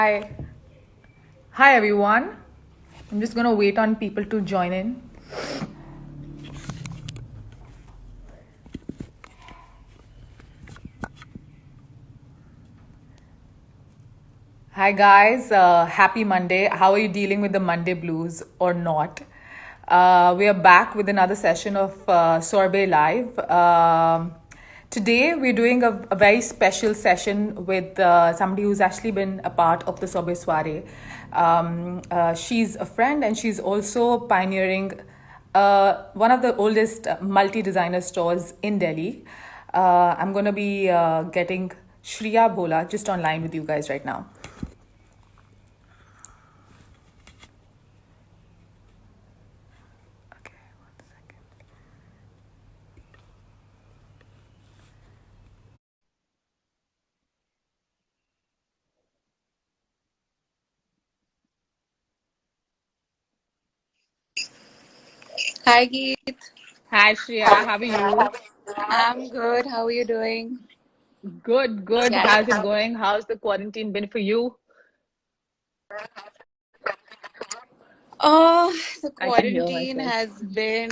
Hi. Hi everyone. I'm just gonna wait on people to join in. Hi guys, happy Monday. How are you dealing with the Monday blues or not? We are back with another session of Sorbet Live. Today we're doing a very special session with somebody who's actually been a part of the Sorbet Soiree. She's a friend and she's also pioneering one of the oldest multi-designer stores in Delhi. I'm going to be getting Shreeya Bhola just online with you guys right now. Okay, one second. Hi, Geet. Hi Shreya, how are you? I'm good. How are you doing? Good, good. Yeah. How's it going? How's the quarantine been for you? Oh, the I can hear quarantine myself. has been.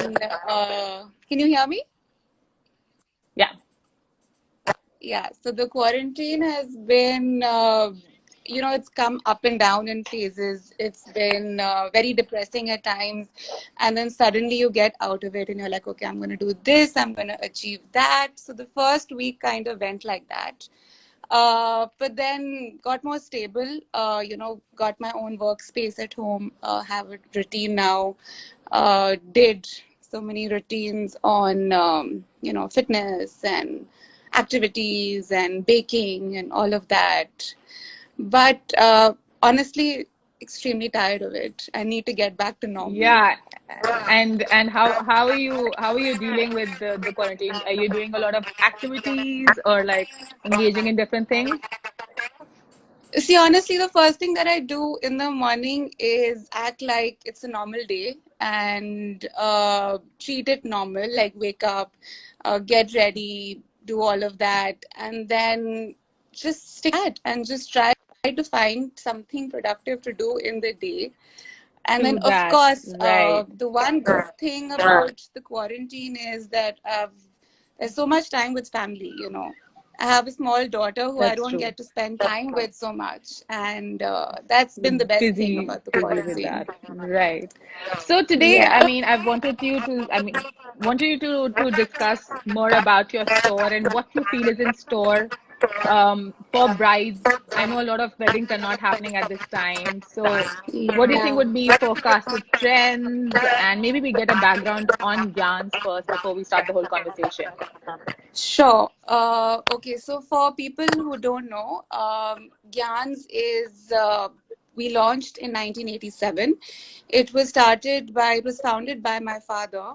Can you hear me? Yeah. Yeah. So the quarantine has been. It's come up and down in phases. It's been very depressing at times, and then suddenly you get out of it, and you're like, okay, I'm going to do this. I'm going to achieve that. So the first week kind of went like that. But then got more stable, got my own workspace at home, have a routine now, did so many routines on, fitness and activities and baking and all of that. But honestly, extremely tired of it. I need to get back to normal. Yeah. And how are you dealing with the quarantine? Are you doing a lot of activities or like engaging in different things? See, honestly, the first thing that I do in the morning is act like it's a normal day and treat it normal, like wake up, get ready, do all of that, and then just stick to that and just try to find something productive to do in the day. And then, To of that, course, right. the one good thing about the quarantine is that there's so much time with family. I have a small daughter who I That's don't true. get to spend time with so much. And that's been the best thing Busy, about the busy with quarantine. that. Right. So today, I Yeah. mean, wanted you to discuss more about your store and what you feel is in store for brides. I know a lot of weddings are not happening at this time. So what do you think Yeah. would be forecasted trends? And maybe we get a background on Gyans first before we start the whole conversation. Sure. Okay, so for people who don't know, Gyans we launched in 1987. It was founded by my father,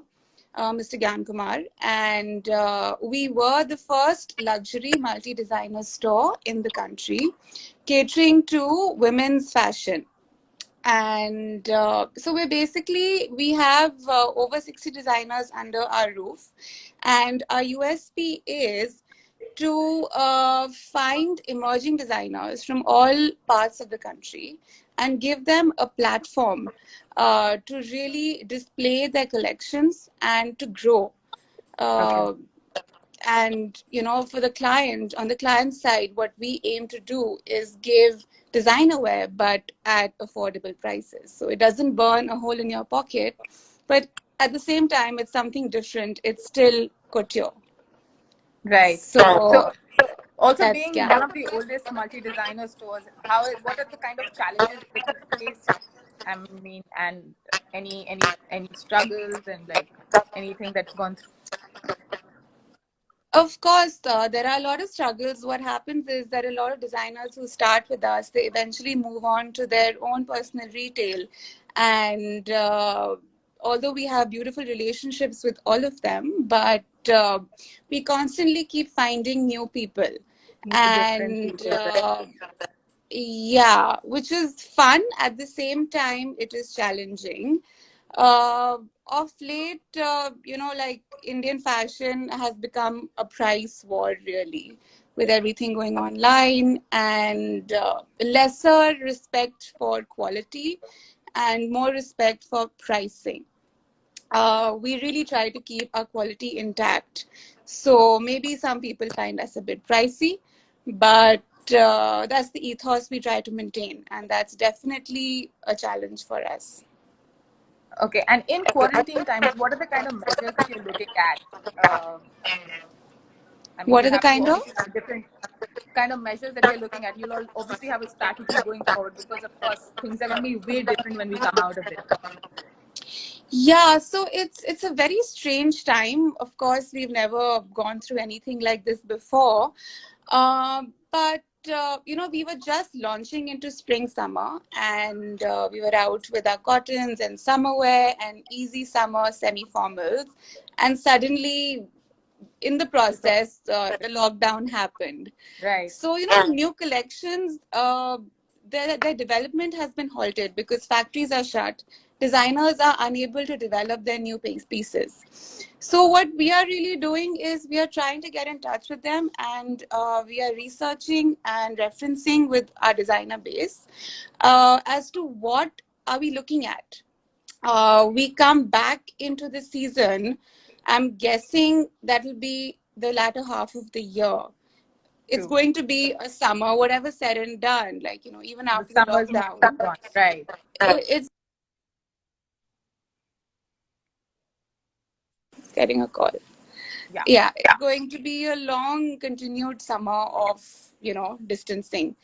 Mr. Gyan Kumar, and we were the first luxury multi-designer store in the country, catering to women's fashion. And so we have over 60 designers under our roof, and our USP is to find emerging designers from all parts of the country and give them a platform to really display their collections and to grow. Okay. Uh, and for the client, on the client side, what we aim to do is give designer wear but at affordable prices, so it doesn't burn a hole in your pocket, but at the same time it's something different. It's still couture. Right. So So also that's, being yeah. one of the oldest multi-designer stores, what are the kind of challenges that you faced? I mean, and any struggles and like anything that's gone through. Of course, there are a lot of struggles. What happens is that a lot of designers who start with us, they eventually move on to their own personal retail. And although we have beautiful relationships with all of them, but we constantly keep finding new people. New different And people, right? yeah, which is fun. At the same time, it is challenging. Of late, like Indian fashion has become a price war, really. with everything going online, and lesser respect for quality and more respect for pricing. We really try to keep our quality intact. So maybe some people find us a bit pricey, but that's the ethos we try to maintain, and that's definitely a challenge for us. Okay, and in quarantine times, what are the kind of measures that you're looking at? I mean, What you'll are the have to kind of? obviously have different kind of measures that you're looking at. You'll obviously have a strategy going forward because, of course, things are going to be way different when we come out of it. Yeah, so it's a very strange time. Of course, we've never gone through anything like this before. But we were just launching into spring summer, and we were out with our cottons and summer wear and easy summer semi formals, and suddenly in the process, the lockdown happened. Right, So, new collections, their development has been halted because factories are shut. Designers are unable to develop their new pieces. So, what we are really doing is we are trying to get in touch with them, and we are researching and referencing with our designer base as to what are we looking at. We come back into the season. I'm guessing that will be the latter half of the year. It's true. going to be a summer, whatever said and done, like, even The after the summer's moving lockdown, on. Right. it's getting a call. Yeah. Yeah, it's going to be a long, continued summer of, distancing.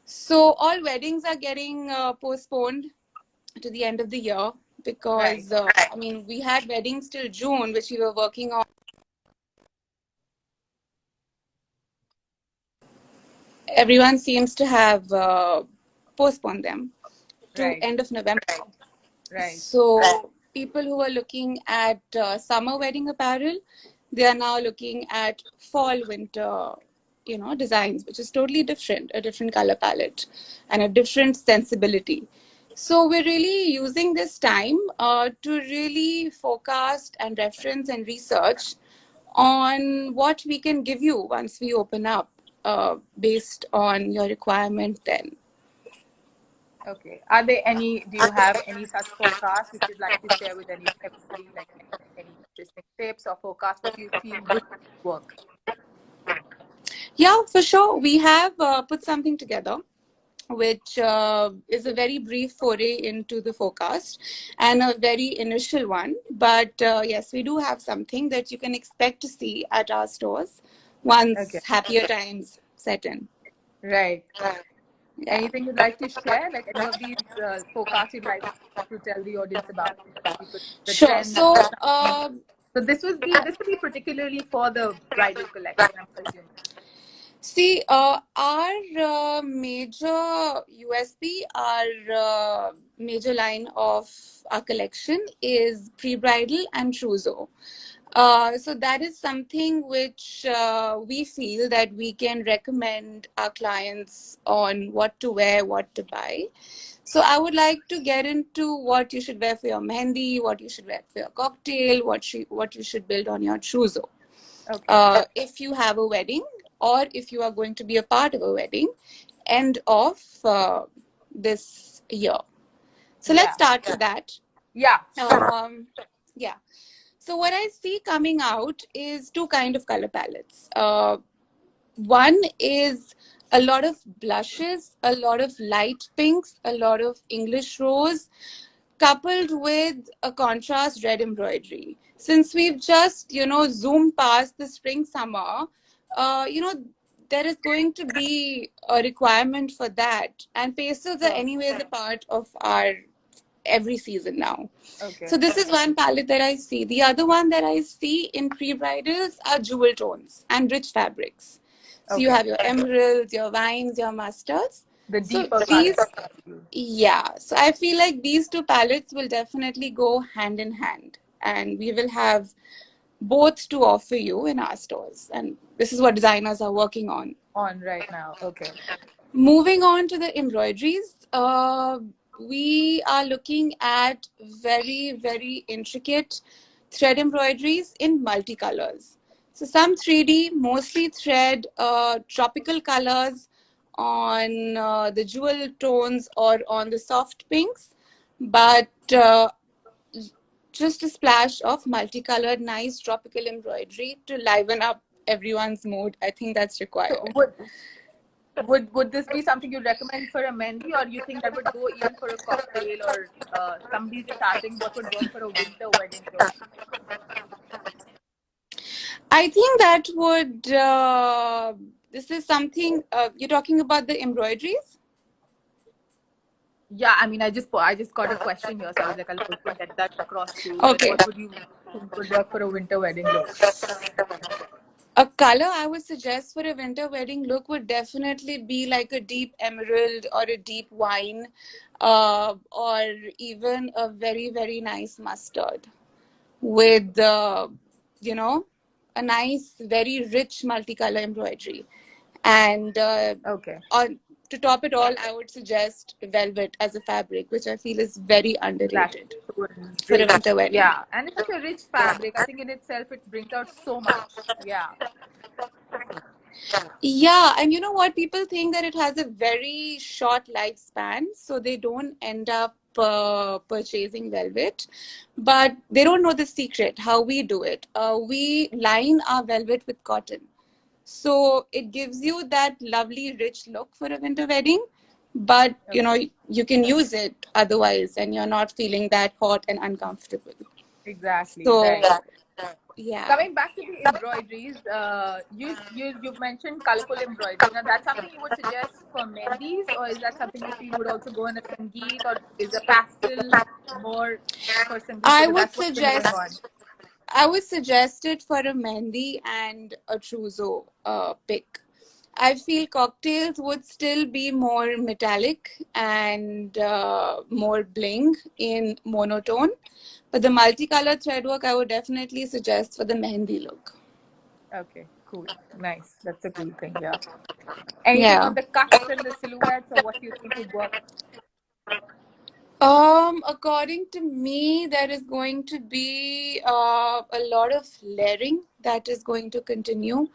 So all weddings are getting postponed to the end of the year Right. because, I mean, we had weddings till June, which we were working on. Everyone seems to have postponed them to Right. end of November. Right. So people who are looking at summer wedding apparel, they are now looking at fall winter, designs, which is totally different, a different color palette and a different sensibility. So we're really using this time to really forecast and reference and research on what we can give you once we open up based on your requirement then. Okay. Are there any, do you have any such forecasts which you'd like to share with everybody, like any interesting tips or forecasts that you feel would work? Yeah, for sure. We have put something together, which is a very brief foray into the forecast and a very initial one. But yes, we do have something that you can expect to see at our stores Okay. once happier times set in. Right. Yeah. Anything you'd like to share? Like any of these forecasts you'd like to tell the audience about? You could, the Sure. trends or So, something. So this would be particularly for the bridal collection, I'm assuming. see, our major USP, our major line of our collection is pre-bridal and trousseau. So that is something which we feel that we can recommend our clients on what to wear, what to buy. So I would like to get into what you should wear for your mehendi, what you should wear for your cocktail, what you should build on your trousseau. Okay. If you have a wedding or if you are going to be a part of a wedding, end of this year. So let's Yeah. start with that. Yeah, sure. Yeah. So what I see coming out is two kind of color palettes. One is a lot of blushes, a lot of light pinks, a lot of English rose, coupled with a contrast red embroidery. Since we've just, zoomed past the spring summer, there is going to be a requirement for that. And pastels are Sure. anyways a part of our every season now. So Okay. this is one palette that I see. The other one that I see in pre-bridals are jewel tones and rich fabrics. So you Okay. have your emeralds, your vines, your mustards. The So deeper these, colors. yeah. So I feel like these two palettes will definitely go hand in hand, and we will have both to offer you in our stores. And this is what designers are working on. On right now. Okay. Moving on to the embroideries, we are looking at very, very intricate thread embroideries in multicolors. So some 3D, mostly thread, tropical colors on the jewel tones or on the soft pinks, but just a splash of multicolored, nice tropical embroidery to liven up everyone's mood. I think that's So required. would this be something you'd recommend for a mehndi, or you think that would go even for a cocktail, or somebody's just asking what would work for a winter wedding look? I think that would. This is something you're talking about the embroideries. Yeah, I mean, I just got a question here, so I was like, I'll also get that across to you. Like, Okay. what would you think would work for a winter wedding look? A color I would suggest for a winter wedding look would definitely be like a deep emerald or a deep wine, or even a very, very nice mustard with, you know, a nice, very rich multicolor embroidery. And Okay. on to top it all, I would suggest velvet as a fabric, which I feel is very Exactly. underrated So for a winter rich. wedding. Yeah, and it's such a rich fabric. I think in itself it brings out so much. Yeah. Yeah, and you know what? People think that it has a very short lifespan, so they don't end up purchasing velvet. But they don't know the secret, how we do it. We line our velvet with cotton. So it gives you that lovely, rich look for a winter wedding. But you know, Okay. you can use it otherwise, and you're not feeling that hot and uncomfortable. Exactly. So, Right. yeah. Coming back to the embroideries, you've mentioned colorful embroidery. Now, that's something you would suggest for mehndis, or is that something you feel would also go in a sangeet, or is a pastel more for sangeet I because would that's what's been going on? suggest I would suggest it for a mehndi and a trousseau pick. I feel cocktails would still be more metallic and more bling in monotone, but the multicolored threadwork I would definitely suggest for the mehndi look. Okay, cool, nice. That's a cool thing. Yeah. Anything Yeah. on the cuts and the silhouettes, or what do you think would work? According to me, there is going to be a lot of layering that is going to continue.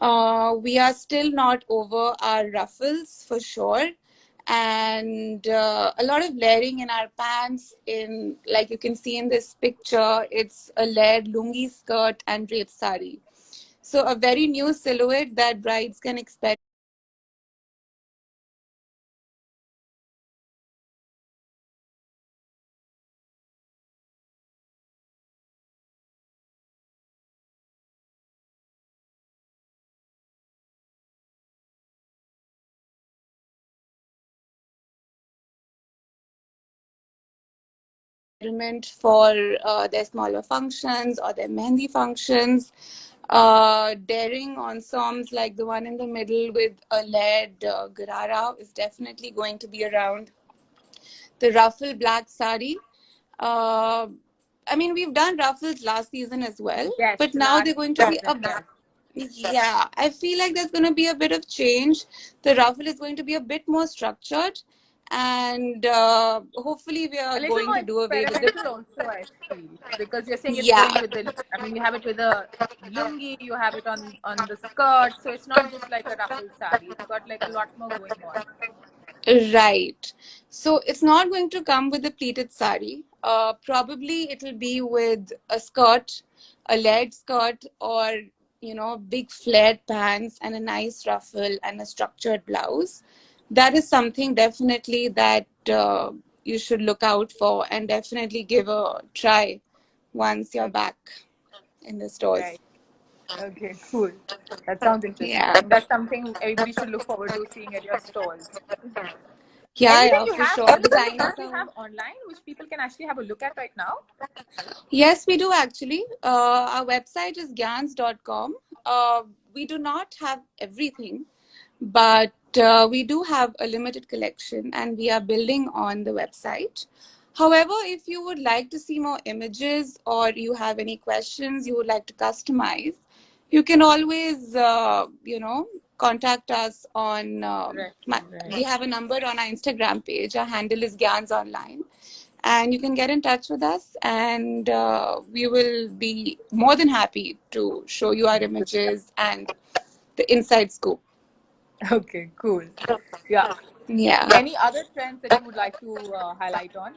We are still not over our ruffles for sure, and a lot of layering in our pants. In like you can see in this picture, it's a layered lungi skirt and draped sari. So a very new silhouette that brides can expect. For their smaller functions or their mehndi functions. Daring ensembles like the one in the middle with a layered garara is definitely going to be around. The ruffle black sari. Uh, I mean, we've done ruffles last season as well, Yes, but now last they're going to be season. a Yes. yeah, I feel like there's going to be a bit of change. The ruffle is going to be a bit more structured, and hopefully, we are A little going more to do away with the experimental also, I feel, because you're saying it's yeah. going with the. I mean, you have it with a lungi, you have it on the skirt, so it's not just like a ruffle sari. It's got like a lot more going on. Right. So it's not going to come with a pleated sari. Probably it'll be with a skirt, a layered skirt, or big flared pants and a nice ruffle and a structured blouse. That is something definitely that you should look out for and definitely give a try once you're Okay, back in the stores. right. Okay, cool. That sounds interesting. I Yeah. think that's something everybody should look forward to seeing at your stalls. Yeah, Anything yeah, you for have, sure. anything you Designers currently are. have online which people can actually have a look at right now? Yes, we do actually. Our website is gyans.com. We do not have everything, but we do have a limited collection and we are building on the website. However, if you would like to see more images or you have any questions you would like to customize, you can always, contact us on. Right, My, right. we have a number on our Instagram page. Our handle is Gyans Online. And you can get in touch with us, and we will be more than happy to show you our images and the inside scoop. Okay, cool. Yeah. Yeah. Any other trends that you would like to highlight on?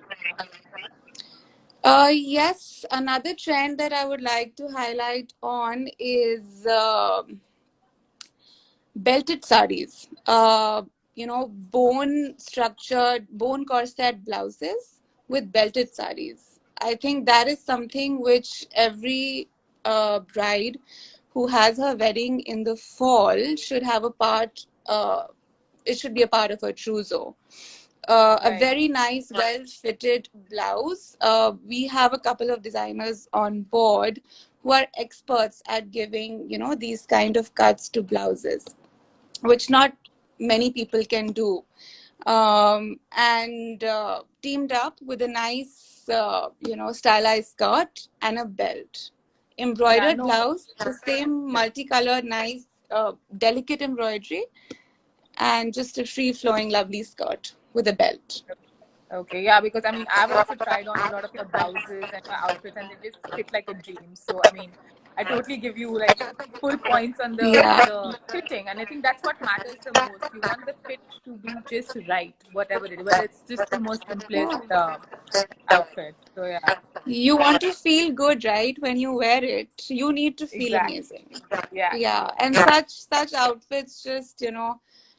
Yes, another trend that I would like to highlight on is belted sarees. Bone structured, bone corset blouses with belted sarees. I think that is something which every bride who has her wedding in the fall should have a part. It should be a part of her trousseau. A Right. very nice, well fitted blouse. We have a couple of designers on board who are experts at giving, these kind of cuts to blouses, which not many people can do. And teamed up with a nice, stylized skirt and a belt. Yeah, Embroidered no. blouse, the same multicolored, nice, delicate embroidery, and just a free flowing, lovely skirt with a belt. Okay, yeah, because I mean, I've also tried on a lot of your blouses and your outfits, and they just fit like a dream. So, I mean, I totally give you like full points on Yeah. the fitting, and I think that's what matters the most. You want the fit to be just right, whatever it is, whether it's just the most simplest outfit. So, yeah, You want to feel good, right? When you wear it, you need to feel exactly. amazing. Yeah, Yeah, and such outfits just,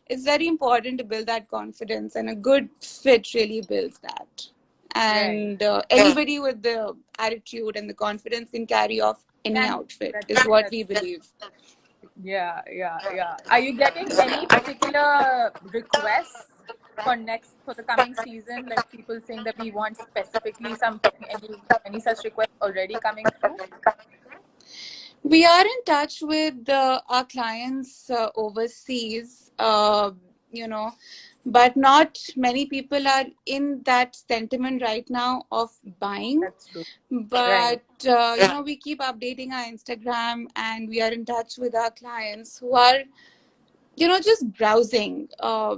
it's very important to build that confidence, and a good fit really builds that. right. And anybody with the attitude and the confidence can carry off any And outfit, that's is what that's we believe. yeah, yeah, yeah. Are you getting any particular requests for the coming season? Like people saying that we want specifically something, any such requests already coming through? We are in touch with our clients overseas, but not many people are in that sentiment right now of buying. That's true. Right. But, we keep updating our Instagram, and we are in touch with our clients who are, just browsing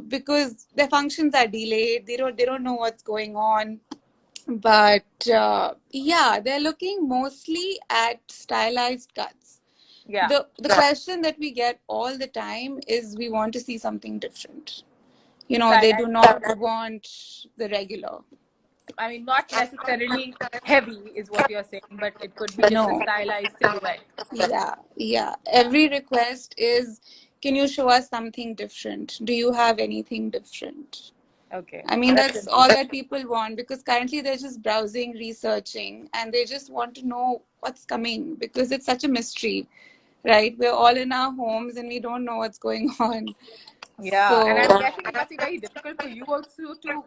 because their functions are delayed. They don't know what's going on. But yeah, they're looking mostly at stylized cuts. Yeah. The question that we get all the time is, we want to see something different. They do Stylized. not want the regular. I mean, not necessarily heavy is what you're saying, but it could be just a No. stylized silhouette. Yeah, yeah. Yeah. Every request is, can you show us something different? Do you have anything different? Okay. I mean, That's that's all interesting. that people want, because currently they're just browsing, researching, and they just want to know what's coming, because it's such a mystery, right? We're all in our homes and we don't know what's going on. Yeah, and I'm So, guessing it must be very difficult for you also to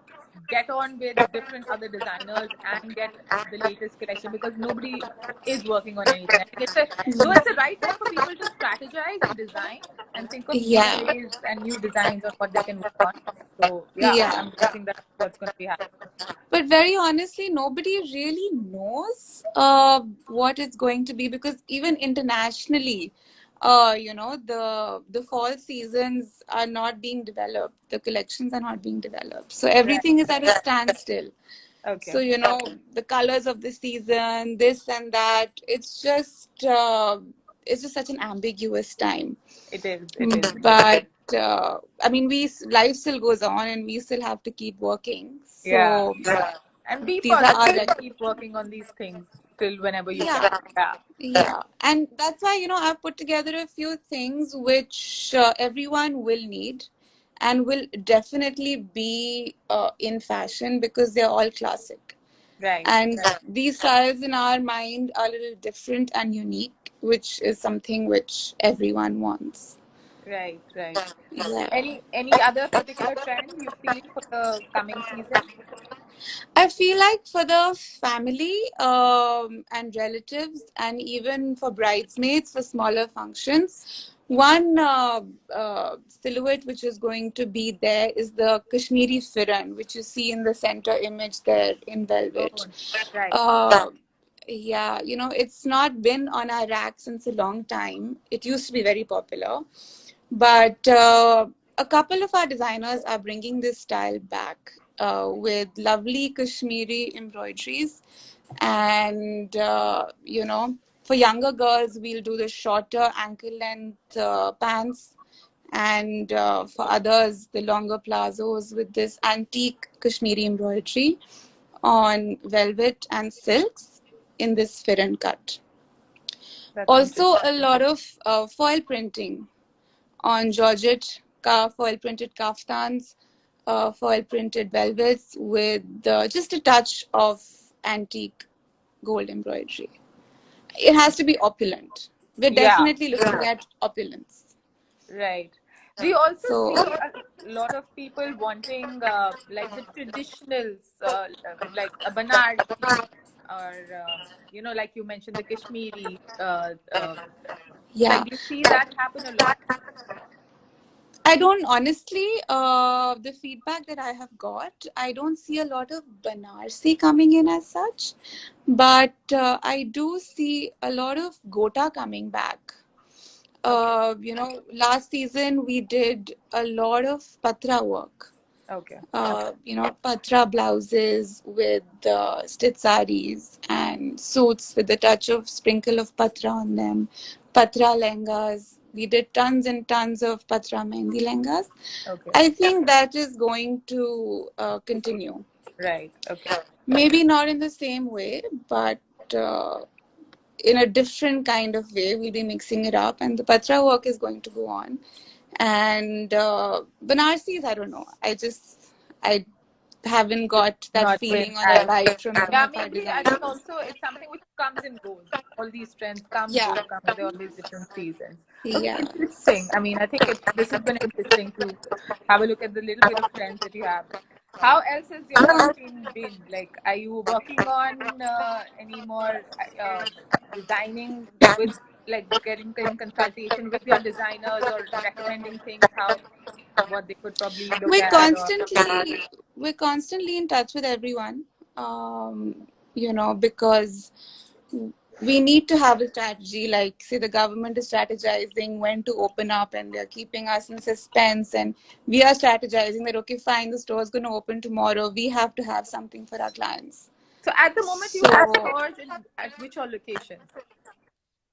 get on with different other designers and get the latest collection because nobody is working on anything. I think it's the right time for people to strategize and design and think of new yeah, ways and new designs on what they can work on. So yeah, yeah. I'm guessing that's what's going to be happening. But very honestly, nobody really knows what it's going to be, because even internationally, the fall seasons are not being developed. The collections are not being developed. So Right. everything is at a standstill. So, Okay. the colors of the season, this and that, it's just such an ambiguous time. It is. It is. But I mean, life still goes on, and we still have to keep working. Yeah. So Yeah. And be these are our positive and keep working on these things till whenever you can. yeah, Yeah. yeah. And that's why, I've put together a few things which everyone will need and will definitely be in fashion, because they're all classic. Right. And Right. these styles in our mind are a little different and unique, which is something which everyone wants. Right. Right. Yeah. Any other particular trend you feel for the coming season? I feel like for the family and relatives, and even for bridesmaids for smaller functions, one silhouette which is going to be there is the Kashmiri Firan, which you see in the center image there in Oh, velvet. right. Uh, yeah, it's not been on our rack since a long time. It used to be very popular, but a couple of our designers are bringing this style back. with lovely Kashmiri embroideries. And, for younger girls, we'll do the shorter ankle length pants. And for others, the longer plazos with this antique Kashmiri embroidery on velvet and silks in this Firan cut. That's Also, interesting. a lot of foil printing on georgette, foil printed kaftans, foil printed velvets with just a touch of antique gold embroidery. It has to be opulent. We're Yeah. definitely looking at opulence. Right. We also So, see a lot of people wanting like the traditionals, like a Banarsi, or like you mentioned, the Kashmiri. Like, yeah. do you see that happen a lot? I don't honestly, the feedback that I have got, I don't see a lot of Banarsi coming in as such, but I do see a lot of Gota coming back. Okay. Last season we did a lot of patra work. Okay. Patra blouses with stitch saris and suits with a touch of sprinkle of patra on them. Patra lehengas. We did tons and tons of patra mehendi lehengas. Okay. I think that is going to continue. Right. Okay. Maybe not in the same way, but uh, in a different kind of way. We'll be mixing it up, and the patra work is going to go on. And Banarsis, I don't know. I haven't got that Not been feeling or that as. vibe from any Yeah, of our maybe I think designers. also it's something which comes and goes. All these trends come, Yeah, go, come. They're always different seasons. Okay, yeah. interesting. I mean, I think this has been interesting to have a look at the little bit of trends that you have. How else has your quarantine been? Like, are you working on any more designing with, like, getting consultation with your designers or recommending things, how what they could probably look We're at, or constantly we're constantly in touch with everyone. Because we need to have a strategy. Like, say, the government is strategizing when to open up, and they're keeping us in suspense. And we are strategizing that, okay, fine, the store's going to open tomorrow. We have to have something for our clients. so at the moment you have So stores in at which all locations?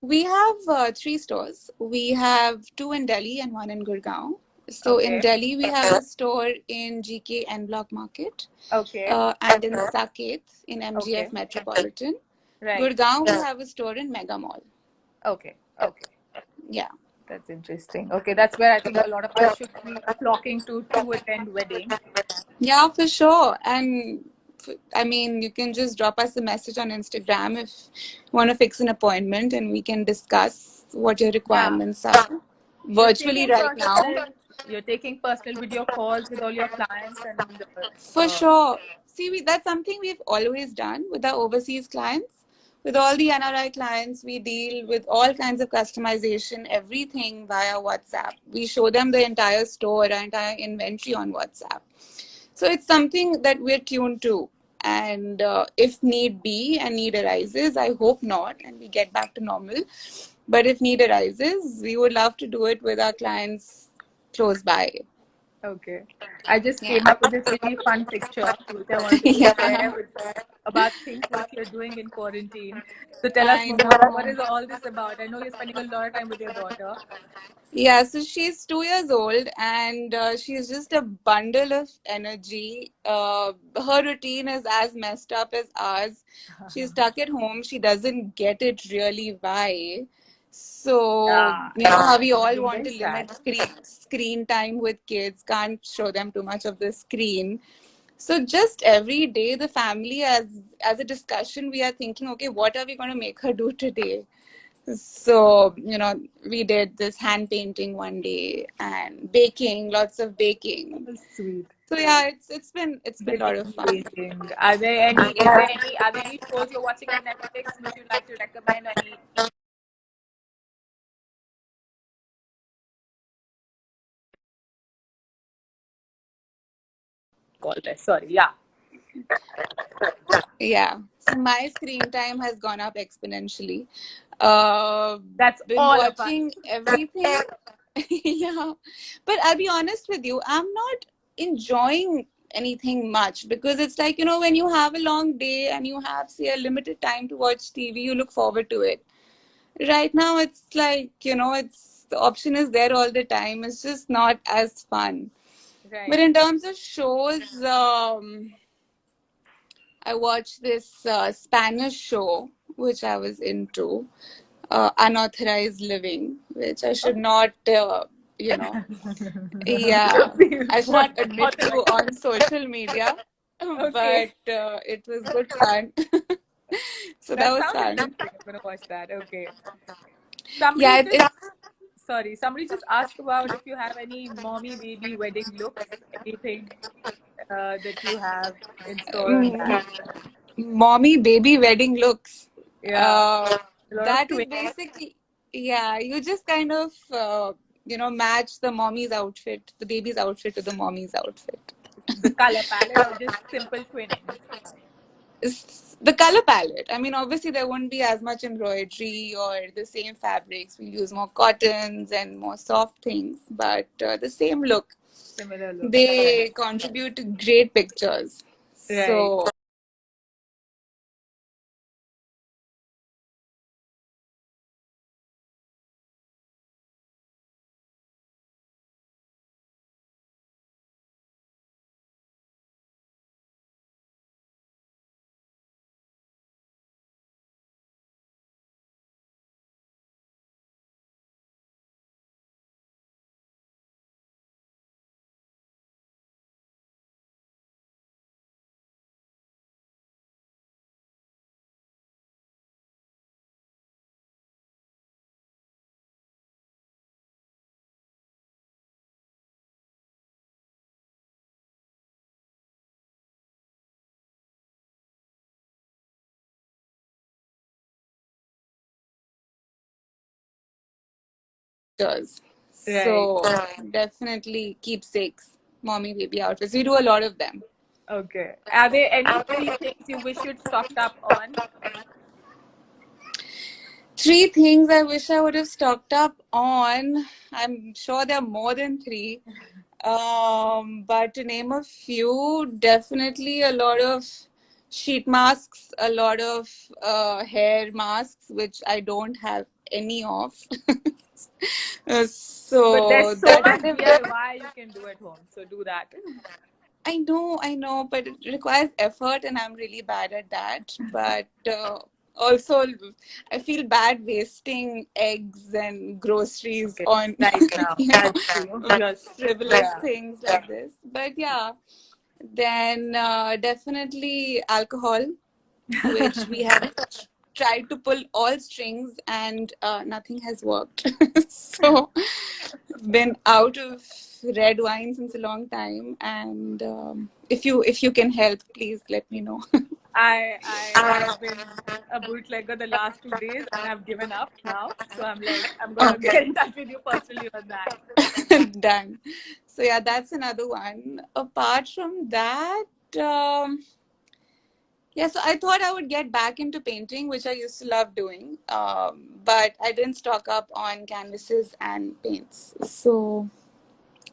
we have three stores. We have two in Delhi and one in Gurgaon. So in Okay. Delhi, we have a store in GK N Block Market, Okay. and in Saket in MGF Okay. Metropolitan. Right. Gurgaon, we have a store in Mega Mall. Okay. Okay. Yeah. That's interesting. Okay, that's where I think a lot of us should be flocking to attend weddings. Yeah, for sure. And I mean, you can just drop us a message on Instagram if you want to fix an appointment, and we can discuss what your Yeah. requirements are You're virtually taking right now. personal video calls with all your clients and For sure. See, that's something we've always done with our overseas clients. With all the NRI clients, we deal with all kinds of customization, everything via WhatsApp. We show them the entire store, our entire inventory on WhatsApp. So it's something that we're tuned to. And if need be and need arises, I hope not, and we get back to normal. But if need arises, we would love to do it with our clients close by. okay. I just Yeah. came up with this really fun picture which I wanted to share Yeah. with about things what you're doing in quarantine. So tell us I more. What know. is all this about? I know you're spending a lot of time with your daughter. Yeah, so she's 2 years old, and she's just a bundle of energy. Her routine is as messed up as ours. She's stuck at home. She doesn't get it really why. So, Yeah, how we it's all been want very to sad. limit screen time with kids, can't show them too much of the screen. So just every day, the family, as a discussion, we are thinking, okay, what are we going to make her do today? So, we did this hand painting one day and baking, lots of baking. That's sweet. So yeah, it's been a lot of Baking, fun. painting. Are there any? Is there any? Are there any shows you're watching on Netflix which you'd like to recommend? Any call that? Sorry. Yeah. Yeah. So my screen time has gone up exponentially. Uh, That's been all of us. watching everything. Yeah. But I'll be honest with you, I'm not enjoying anything much, because it's like, when you have a long day and you have, say, a limited time to watch TV, you look forward to it. Right now, it's like, it's the option is there all the time. It's just not as fun. But Right. in terms of shows, I watched this Spanish show, which I was into, Unauthorized Living, which I should not, you know, yeah, I should What not admit to authorized? on social media, Okay. but it was good fun. So that That was sounds fun. interesting. I'm gonna watch that. Okay. Yeah, Somebody just it's somebody just asked about if you have any mommy baby wedding looks, anything that you have in store on um, that. mommy baby wedding looks. Yeah. A lot of That is twins. basically, yeah, you just kind of, match the mommy's outfit, the baby's outfit to the mommy's outfit. The color palette or just simple twinning. It's the color palette. I mean, obviously, there won't be as much embroidery or the same fabrics. We'll use more cottons and more soft things, but the same look. Similar look. Right. They contribute to great pictures. Right. So, pictures. Right. So definitely keepsakes, mommy baby outfits. We do a lot of them. Okay. Are there any three things you wish you'd stocked up on? Three things I wish I would have stocked up on. I'm sure there are more than three. But to name a few, definitely a lot of sheet masks, a lot of hair masks, which I don't have any of. But there's So so that much would have been. DIY you can do at home. So do that. I know, but it requires effort, and I'm really bad at that. But also, I feel bad wasting eggs and groceries Okay. on, Right now. you know, That's true. Plus, frivolous yeah. things like this. But yeah, then definitely alcohol, which we have tried to pull all strings and nothing has worked. So been out of red wine since a long time, and if you can help, please let me know. I have been a bootlegger the last 2 days and I've given up now. So I'm like, I'm gonna Okay. get in touch with you personally on that. Done. So yeah, that's another one. Apart from that, um, yeah, so I thought I would get back into painting, which I used to love doing, but I didn't stock up on canvases and paints. So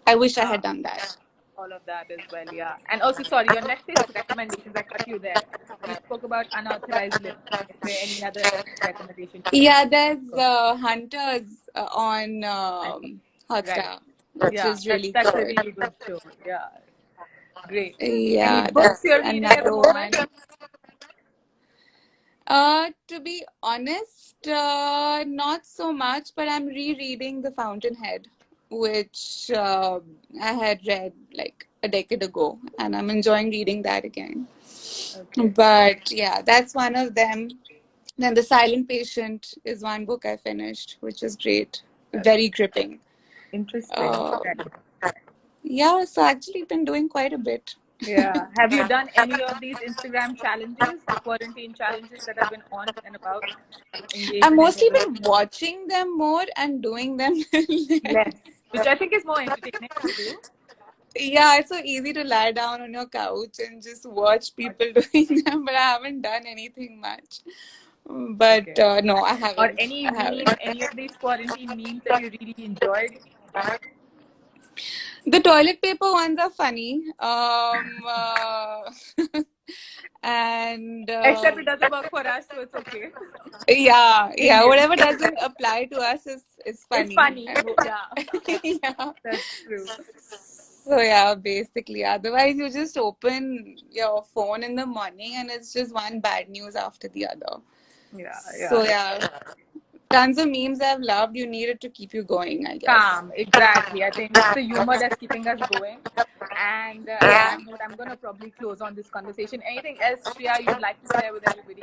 I wish I Uh, had done that. all of that as well, yeah. And also, sorry, your Netflix recommendations, I cut you there. You spoke about unauthorized living. Is there any other recommendation you Yeah, can there's go? Hunters on And right. Hotstar, which Yeah, is that's really that's a good. really good show. Yeah. Great. Any Yeah, books that's you're reading at the another moment? one. To be honest, not so much, but I'm rereading The Fountainhead, which I had read like a decade ago, and I'm enjoying reading that again. Okay. But yeah, that's one of them. Then The Silent Patient is one book I finished, which is great, Okay. very gripping. Interesting. Uh, Right. yeah, so actually been doing quite a bit. Yeah. Have you done any of these Instagram challenges, the quarantine challenges that have been on and about? Engaged I've in any mostly of them? been watching them more and doing them less. Less, which I think is more entertaining to do. Yeah, it's so easy to lie down on your couch and just watch people doing them, but I haven't done anything much. But Okay. no, I Or haven't. any I haven't. meme, any of these quarantine memes that you really enjoyed? The toilet paper ones are funny. And Except it doesn't work for us, so it's okay. yeah, Indian. whatever doesn't apply to us is It's funny. funny. And Yeah, yeah. that's true. So yeah, basically. Otherwise, you just open your phone in the morning and it's just one bad news after the other. Yeah, So yeah. yeah, tons of memes I've loved. You need it to keep you going, I guess. Calm, exactly. I think it's the humor that's keeping us going. And at that note, I'm going to probably close on this conversation. Anything else, Shreya, you'd like to share with everybody?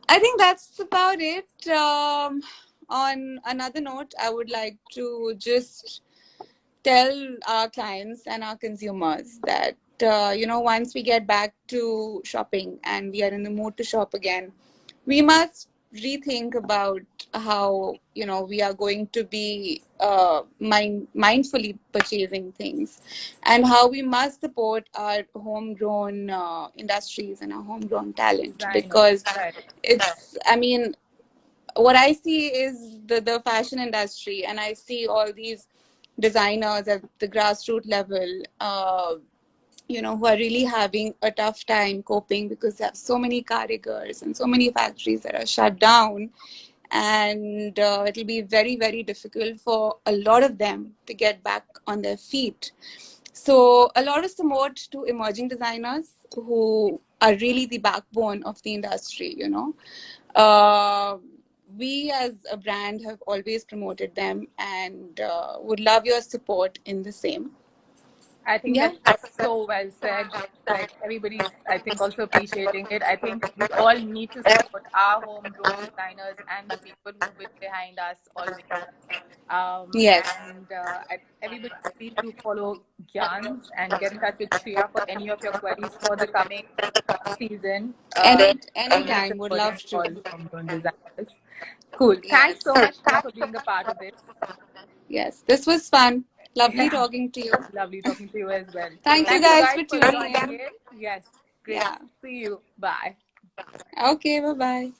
I think that's about it. On another note, I would like to just tell our clients and our consumers that once we get back to shopping and we are in the mood to shop again, we must rethink about how we are going to be mindfully purchasing things, and how we must support our homegrown industries and our homegrown talent, Designers, because right. it's I mean, what I see is the fashion industry, and I see all these designers at the grassroots level, who are really having a tough time coping because there are so many carigars and so many factories that are shut down. And it'll be very, very difficult for a lot of them to get back on their feet. So, a lot of support to emerging designers who are really the backbone of the industry. Uh, we as a brand have always promoted them, and would love your support in the same. I think Yeah. that's so well said. Like everybody's, I think, also appreciating it. I think we all need to support our homegrown designers and the people who've been behind us always. Yes. And everybody, please do follow Gyans and get in touch with Shreya for any of your queries for the coming season. Be Anytime. Would supporting love to. all homegrown designers. Cool. Thanks so Yes. much, Shreya, for being a part of this. Yes. This was fun. Lovely Yeah. talking to you. Lovely talking to you as well. Thank you Thank you guys guys for for tuning joining in. in. Yes, great. Yeah. See you. Bye. Okay. Bye bye.